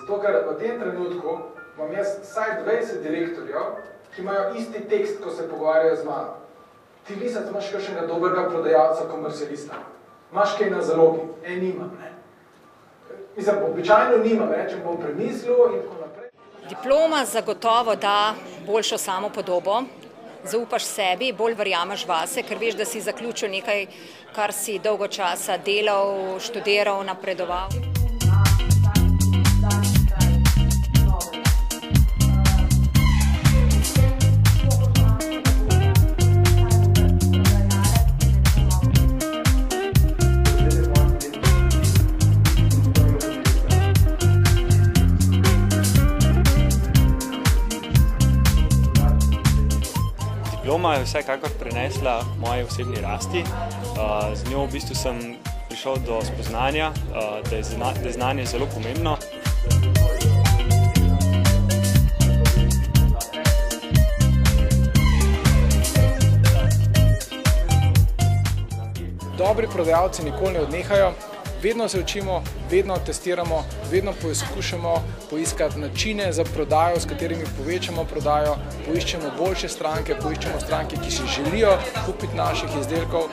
Zato, ker v tem trenutku imam jaz vsaj 20 direktorjev, ki imajo isti tekst, ko se pogovarjajo z mano. Ti Lisec, imaš kakšnega dobrega prodajalca, komercialista? Imaš kaj na zalogi? Nimam, ne. Mislim, običajno nimam, rečem, bom premislil in tako naprej. Diploma zagotovo da boljšo samopodobo, zaupaš sebi, bolj verjameš vase, ker veš, da si zaključil nekaj, kar si dolgo časa delal, študiral, napredoval. Diploma je vsekakor prinesla moje osebni rasti. Z njo v bistvu sem prišel do spoznanja, da je znanje zelo pomembno. Dobri prodajalci nikoli ne odnehajo, vedno se učimo, vedno testiramo, vedno poskušamo poiskati načine za prodajo, s katerimi povečamo prodajo, poiščemo boljše stranke, poiščemo stranke, ki si želijo kupiti naših izdelkov.